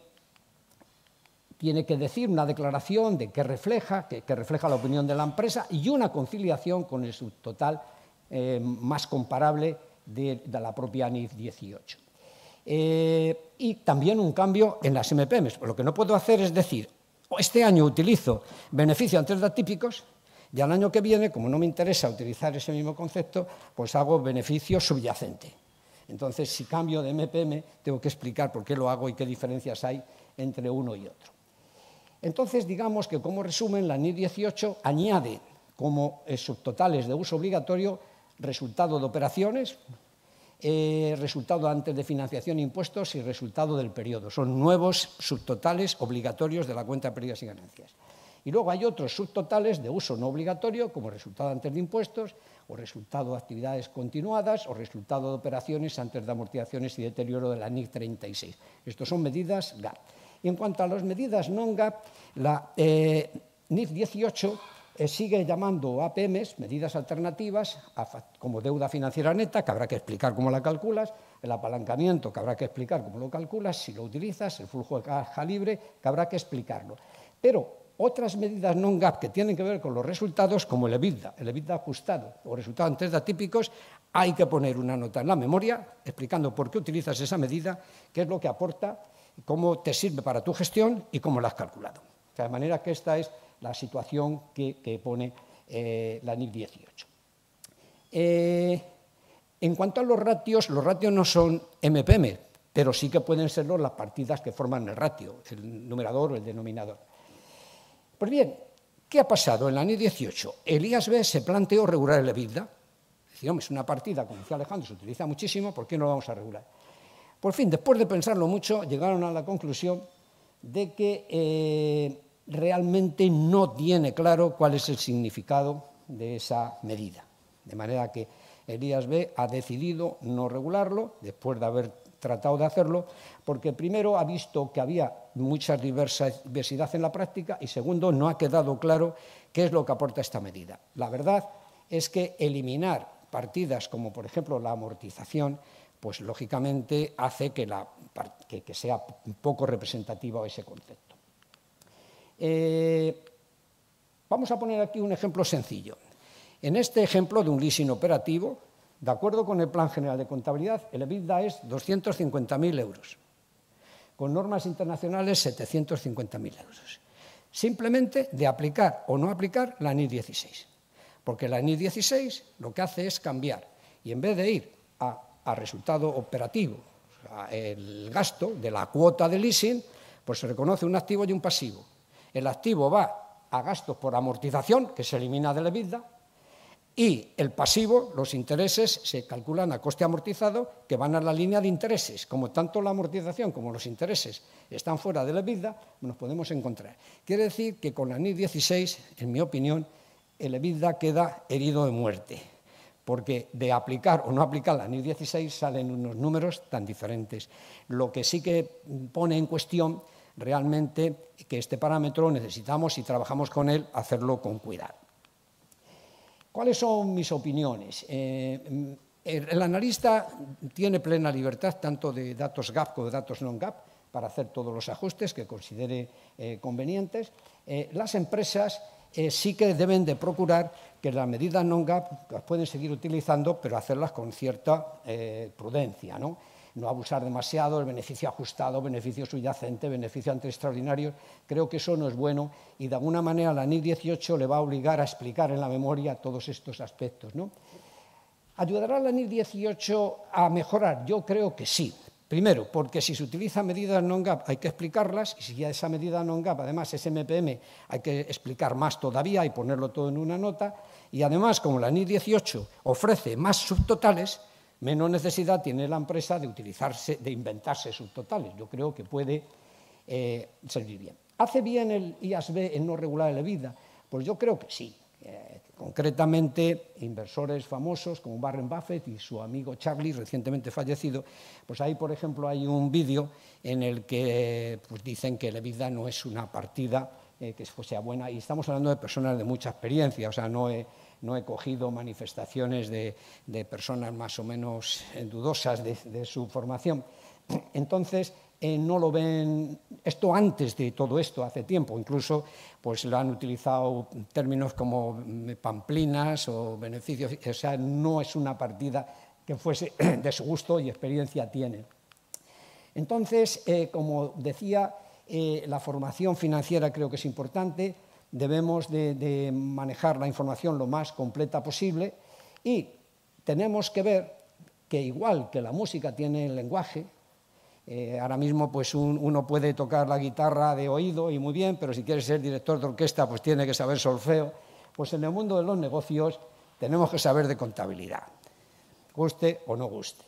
que decir una declaración de que refleja la opinión de la empresa y una conciliación con el subtotal más comparable de la propia NIF 18. Y también un cambio en las MPMs. Lo que no puedo hacer es decir, este año utilizo beneficio antes de atípicos Y al año que viene, como no me interesa utilizar ese mismo concepto, pues hago beneficio subyacente. Entonces, si cambio de MPM, tengo que explicar por qué lo hago y qué diferencias hay entre uno y otro. Entonces, digamos que como resumen, la NIR 18 añade como subtotales de uso obligatorio resultado de operaciones, resultado antes de financiación e impuestos y resultado del periodo. Son nuevos subtotales obligatorios de la cuenta de pérdidas y ganancias. Y luego hay otros subtotales de uso no obligatorio, como resultado antes de impuestos, o resultado de actividades continuadas, o resultado de operaciones antes de amortizaciones y deterioro de la NIR 36. Estos son medidas GAP. Y en cuanto a las medidas non-GAP, la NIR 18 sigue llamando APMs, medidas alternativas, como deuda financiera neta, que habrá que explicar cómo la calculas, el apalancamiento, que habrá que explicar cómo lo calculas, si lo utilizas, el flujo de caja libre, que habrá que explicarlo. Pero otras medidas non-GAP que tienen que ver con los resultados, como el EBITDA ajustado o resultados antes de atípicos, hay que poner una nota en la memoria explicando por qué utilizas esa medida, qué es lo que aporta, cómo te sirve para tu gestión y cómo la has calculado. O sea, de manera que esta es la situación que pone la NIR 18. En cuanto a los ratios no son MPM, pero sí que pueden serlo las partidas que forman el ratio, el numerador o el denominador. Pues bien, ¿qué ha pasado en la NIR 18? El IASB se planteó regular el EBITDA. Decíamos, es una partida, como decía Alejandro, se utiliza muchísimo, ¿por qué no lo vamos a regular? Por fin, después de pensarlo mucho, llegaron a la conclusión de que realmente no tiene claro cuál es el significado de esa medida. De manera que el IASB ha decidido no regularlo, después de haber tratado de hacerlo, porque primero ha visto que había mucha diversidad en la práctica y segundo, no ha quedado claro qué es lo que aporta esta medida. La verdad es que eliminar partidas como, por ejemplo, la amortización, pues lógicamente hace que sea poco representativa ese concepto. Vamos a poner aquí un ejemplo sencillo. En este ejemplo de un leasing operativo, de acuerdo con el Plan General de Contabilidad, el EBITDA es 250.000 euros. Con normas internacionales, 750.000 euros. Simplemente de aplicar o no aplicar la NIR 16. Porque la NIR 16 lo que hace es cambiar. Y en vez de ir a resultado operativo, el gasto de la cuota de leasing, pues se reconoce un activo y un pasivo. El activo va a gastos por amortización, que se elimina del EBITDA, y el pasivo, los intereses, se calculan a coste amortizado, que van a la línea de intereses. Como tanto la amortización como los intereses están fuera del EBITDA, nos podemos encontrar. Quiere decir que con la NIR 16, en mi opinión, el EBITDA queda herido de muerte, porque de aplicar o no aplicar la NIR 16 salen unos números tan diferentes. Lo que sí que pone en cuestión realmente que este parámetro necesitamos, si trabajamos con él, hacerlo con cuidado. ¿Cuáles son mis opiniones? El analista tiene plena libertad tanto de datos GAP como de datos non-GAP para hacer todos los ajustes que considere convenientes. Las empresas sí que deben de procurar que las medidas non-GAP las pueden seguir utilizando, pero hacerlas con cierta prudencia, ¿no? No abusar demasiado, el beneficio ajustado, beneficio subyacente, beneficio ante extraordinario. Creo que eso no es bueno y de alguna manera la NIR 18 le va a obligar a explicar en la memoria todos estos aspectos, ¿no? ¿Ayudará la NIR 18 a mejorar? Yo creo que sí. Primero, porque si se utilizan medidas non-GAP hay que explicarlas y si ya esa medida non-GAP además es MPM hay que explicar más todavía y ponerlo todo en una nota. Y además, como la NIR 18 ofrece más subtotales, menos necesidad tiene la empresa de inventarse subtotales. Yo creo que puede servir bien. ¿Hace bien el IASB en no regular el EBITDA? Pues yo creo que sí. Concretamente, inversores famosos como Warren Buffett y su amigo Charlie, recientemente fallecido, pues ahí, por ejemplo, hay un vídeo en el que pues, dicen que el EBITDA no es una partida que sea buena, y estamos hablando de personas de mucha experiencia, o sea, no he cogido manifestaciones de personas más o menos dudosas de su formación. Entonces, no lo ven, esto antes de todo esto, hace tiempo, incluso pues lo han utilizado términos como pamplinas o beneficios, o sea, no es una partida que fuese de su gusto y experiencia tiene. Entonces, como decía, la formación financiera creo que es importante, debemos de manejar la información lo más completa posible y tenemos que ver que igual que la música tiene el lenguaje, ahora mismo pues uno puede tocar la guitarra de oído y muy bien, pero si quiere ser director de orquesta pues tiene que saber solfeo. Pues en el mundo de los negocios tenemos que saber de contabilidad, guste o no guste.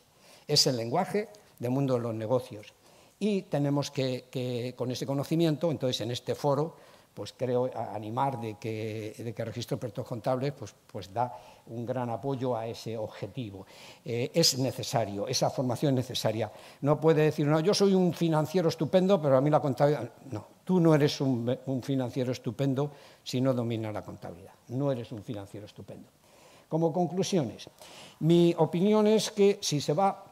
Es el lenguaje del mundo de los negocios y tenemos que con ese conocimiento, entonces en este foro, pues creo animar de que el Registro de Expertos Contables pues da un gran apoyo a ese objetivo. Es necesario, esa formación es necesaria. No puede decir, no, yo soy un financiero estupendo, pero a mí la contabilidad... No, tú no eres un financiero estupendo si no dominas la contabilidad. No eres un financiero estupendo. Como conclusiones, mi opinión es que si se va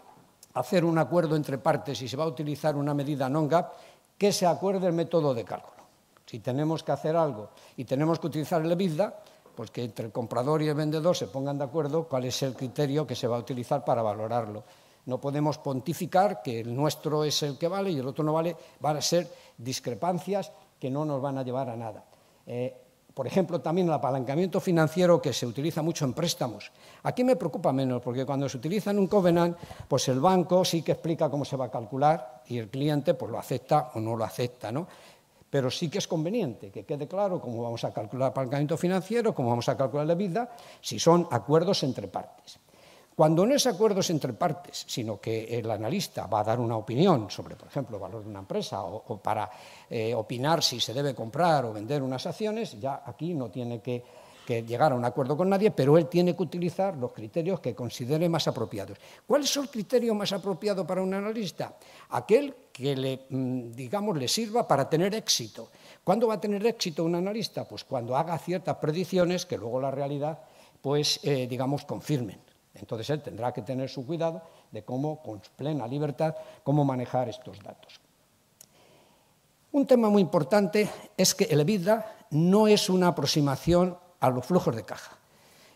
a hacer un acuerdo entre partes y se va a utilizar una medida non-GAAP, que se acuerde el método de cálculo. Si tenemos que hacer algo y tenemos que utilizar el EBITDA, pues que entre el comprador y el vendedor se pongan de acuerdo cuál es el criterio que se va a utilizar para valorarlo. No podemos pontificar que el nuestro es el que vale y el otro no vale, van a ser discrepancias que no nos van a llevar a nada. Por ejemplo, también el apalancamiento financiero que se utiliza mucho en préstamos. Aquí me preocupa menos, porque cuando se utiliza en un covenant, pues el banco sí que explica cómo se va a calcular y el cliente pues lo acepta o no lo acepta, ¿no? Pero sí que es conveniente que quede claro cómo vamos a calcular el apalancamiento financiero, cómo vamos a calcular la EBITDA, si son acuerdos entre partes. Cuando no es acuerdos entre partes, sino que el analista va a dar una opinión sobre, por ejemplo, el valor de una empresa o para opinar si se debe comprar o vender unas acciones, ya aquí no tiene que llegar a un acuerdo con nadie, pero él tiene que utilizar los criterios que considere más apropiados. ¿Cuál es el criterio más apropiado para un analista? Aquel que le sirva para tener éxito. ¿Cuándo va a tener éxito un analista? Pues cuando haga ciertas predicciones que luego la realidad, pues, confirmen. Entonces él tendrá que tener su cuidado de cómo, con plena libertad, cómo manejar estos datos. Un tema muy importante es que el EBITDA no es una aproximación a los flujos de caja.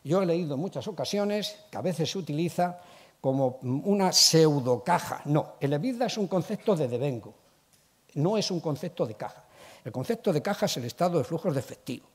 Yo he leído en muchas ocasiones que a veces se utiliza como una pseudocaja. No, el EBITDA es un concepto de devengo, no es un concepto de caja. El concepto de caja es el estado de flujos de efectivo,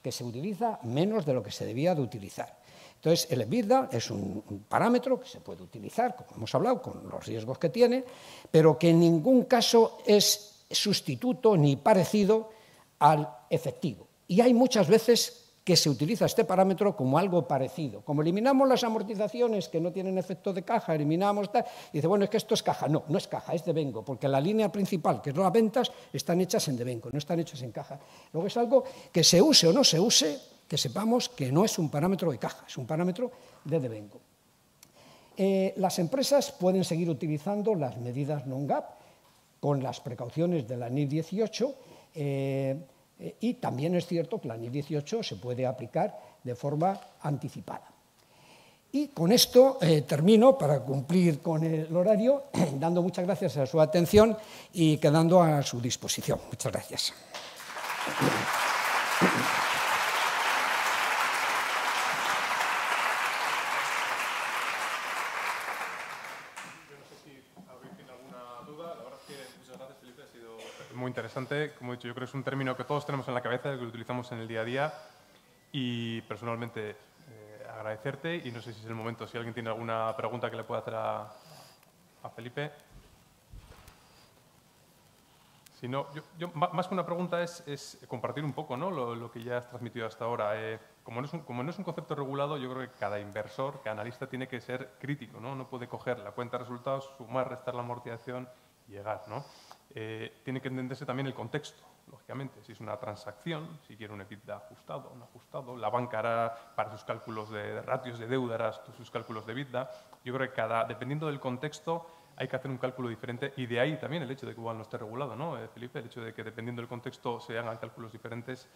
que se utiliza menos de lo que se debía de utilizar. Entonces, el EBITDA es un parámetro que se puede utilizar, como hemos hablado, con los riesgos que tiene, pero que en ningún caso es sustituto ni parecido al efectivo. Y hay muchas veces que se utiliza este parámetro como algo parecido. Como eliminamos las amortizaciones que no tienen efecto de caja, eliminamos tal, y dice, bueno, es que esto es caja. No, no es caja, es devengo, porque la línea principal, que es las ventas, están hechas en devengo, no están hechas en caja. Luego es algo que se use o no se use, que sepamos que no es un parámetro de caja, es un parámetro de devengo. Las empresas pueden seguir utilizando las medidas non-GAAP con las precauciones de la NIF 18, y también es cierto que la NIF 18 se puede aplicar de forma anticipada. Y con esto termino para cumplir con el horario, dando muchas gracias a su atención y quedando a su disposición. Muchas gracias. Muy interesante, como he dicho, yo creo que es un término que todos tenemos en la cabeza, que lo utilizamos en el día a día y personalmente agradecerte y no sé si es el momento, si alguien tiene alguna pregunta que le pueda hacer a Felipe. Si no, yo más que una pregunta es compartir un poco, ¿no? lo que ya has transmitido hasta ahora. Como no es un concepto regulado, yo creo que cada inversor, cada analista tiene que ser crítico, ¿no? No puede coger la cuenta de resultados, sumar, restar la amortización y llegar, ¿no? Tiene que entenderse también el contexto, lógicamente. Si es una transacción, si quiere un EBITDA ajustado o no ajustado, la banca hará para sus cálculos de ratios de deuda, hará sus cálculos de EBITDA. Yo creo que dependiendo del contexto, hay que hacer un cálculo diferente y de ahí también el hecho de que igual no esté regulado, ¿no, Felipe? El hecho de que dependiendo del contexto se hagan cálculos diferentes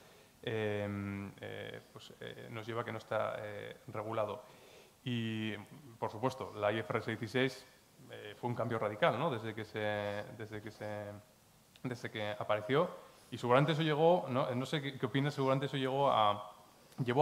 nos lleva a que no está regulado. Y, por supuesto, la IFRS 16 fue un cambio radical, ¿no? Desde que apareció y seguramente eso llegó, no sé qué opinas, seguramente eso llevó a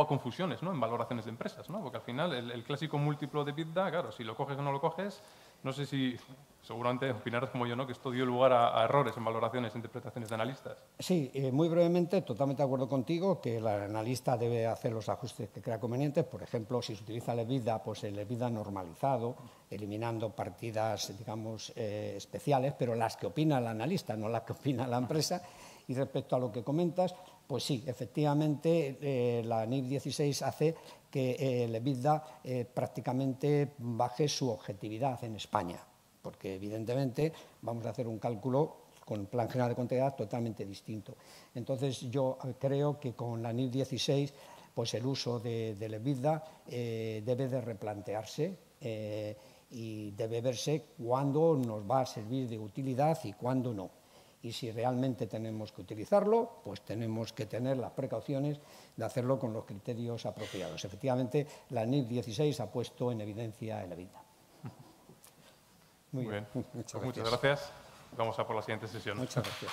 confusiones, ¿no? En valoraciones de empresas, ¿no? Porque al final el clásico múltiplo de EBITDA, claro, si lo coges o no lo coges, No sé si, seguramente opinarás como yo, ¿no?, que esto dio lugar a errores en valoraciones e interpretaciones de analistas. Sí, muy brevemente, totalmente de acuerdo contigo, que el analista debe hacer los ajustes que crea convenientes. Por ejemplo, si se utiliza el EBITDA, pues el EBITDA normalizado, eliminando partidas, digamos, especiales, pero las que opina el analista, no las que opina la empresa. Y respecto a lo que comentas, pues sí, efectivamente, la NIF 16 hace que el EBITDA prácticamente baje su objetividad en España, porque evidentemente vamos a hacer un cálculo con Plan General de Contabilidad totalmente distinto. Entonces, yo creo que con la NIF 16, pues el uso del EBITDA debe de replantearse y debe verse cuándo nos va a servir de utilidad y cuándo no. Y si realmente tenemos que utilizarlo, pues tenemos que tener las precauciones de hacerlo con los criterios apropiados. Efectivamente, la NIF 16 ha puesto en evidencia el EBITDA. Muy bien. Muchas gracias. Vamos a por la siguiente sesión. Muchas gracias.